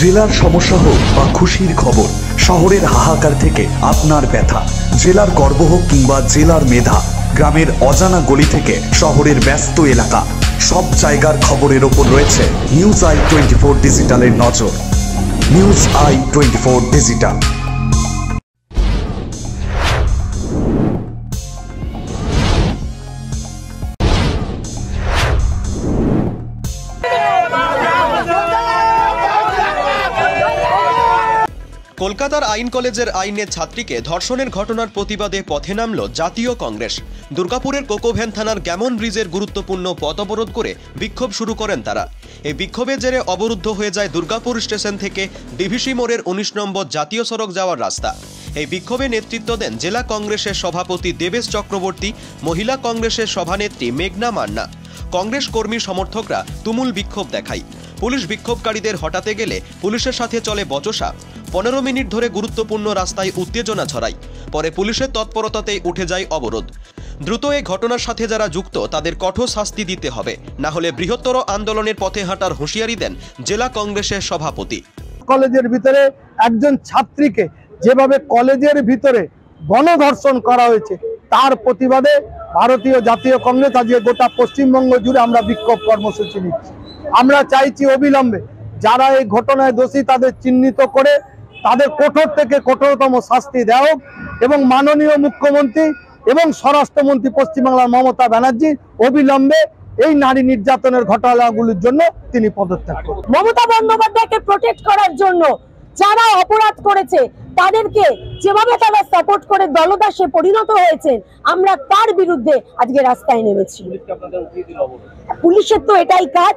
জেলার সমস্যা হোক বা খুশির খবর, শহরের হাহাকার থেকে আপনার ব্যথা, জেলার গর্ব হোক কিংবা জেলার মেধা, গ্রামের অজানা গলি থেকে শহরের ব্যস্ত এলাকা, সব জায়গার খবরের ওপর রয়েছে নিউজ আই 24 ডিজিটালের নজর। News I 24 digital. কলকাতার আইন কলেজের আইনের ছাত্রীকে ধর্ষণের ঘটনার প্রতিবাদে পথে নামল জাতীয় কংগ্রেস। দুর্গাপুরের কোকোভ্যান থানার গ্যামন ব্রিজের গুরুত্বপূর্ণ পথ অবরোধ করে বিক্ষোভ শুরু করেন তারা। এই বিক্ষোভের জেরে অবরুদ্ধ হয়ে যায় দুর্গাপুর স্টেশন থেকে ডিভিসি মোড়ের 19 নম্বর জাতীয় সড়ক যাওয়ার রাস্তা। এই বিক্ষোভে নেতৃত্ব দেন জেলা কংগ্রেসের সভাপতি দেবেশ চক্রবর্তী, মহিলা কংগ্রেসের সভানেত্রী মেঘনা মান্না। কংগ্রেস কর্মী সমর্থকরা তুমুল বিক্ষোভ দেখায়। পুলিশ বিক্ষোভকারীদের হটাতে গেলে পুলিশের সাথে চলে বচসা। 15 মিনিট ধরে গুরুত্বপূর্ণ রাস্তায় উত্তেজনা ছড়ায়। পরে পুলিশের তৎপরতাতেই উঠে যায় অবরোধ। দ্রুত এই ঘটনার সাথে যারা যুক্ত তাদের কঠোর শাস্তি দিতে হবে, না হলে বৃহত্তর আন্দোলনের পথে হাঁটার হুঁশিয়ারি দেন জেলা কংগ্রেসের সভাপতি। কলেজের ভিতরে একজন ছাত্রীকে যেভাবে কলেজের ভিতরে গণধর্ষণ করা হয়েছে তার প্রতিবাদে ভারতীয় জাতীয় কংগ্রেস আজকে গোটা পশ্চিমবঙ্গ জুড়ে আমরা বিক্ষোভ কর্মসূচি নিচ্ছি। আমরা চাইছি অবিলম্বে যারা এই ঘটনায় দোষী তাদের চিহ্নিত করে তাদের কঠোর থেকে কঠোরতম শাস্তি দেওয়া হোক এবং মাননীয় মুখ্যমন্ত্রী এবং স্বরাষ্ট্রমন্ত্রী পশ্চিমবাংলার মমতা ব্যানার্জি অবিলম্বে এই নারী নির্যাতনের ঘটনাগুলির জন্য তিনি পদত্যাগ করুন। মমতা বন্দ্যোপাধ্যায়কে প্রোটেক্ট করার জন্য যারা অপরাধ করেছে তাদেরকে যেভাবে তারা সাপোর্ট করে দলদাসে পরিণত হয়েছে, আমরা তার বিরুদ্ধে আজকে রাস্তায় নেমেছি। পুলিশের তো এটাই কাজ,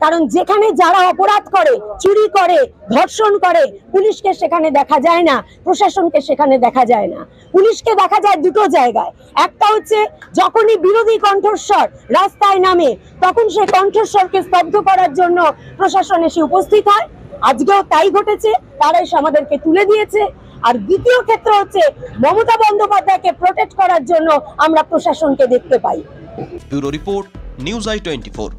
কারণ যেখানে যারা অপরাধ করে, চুরি করে, ধর্ষণ করে, পুলিশকে সেখানে দেখা যায় না, প্রশাসনকে সেখানে দেখা যায় না। পুলিশকে দেখা যায় দুটো জায়গায়। একটা হচ্ছে যখনই বিরোধী কণ্ঠস্বর রাস্তায় নামে তখন সেই কণ্ঠস্বরকে স্তব্ধ করার জন্য প্রশাসন এসে উপস্থিত হয়। আজকেও তাই ঘটেছে, তারা এসে আমাদেরকে তুলে দিয়েছে। আর দ্বিতীয় ক্ষেত্র হচ্ছে মমতা বন্দ্যোপাধ্যায়কে প্রোটেক্ট করার জন্য আমরা প্রশাসনকে দেখতে পাই। Bureau report, news I 24।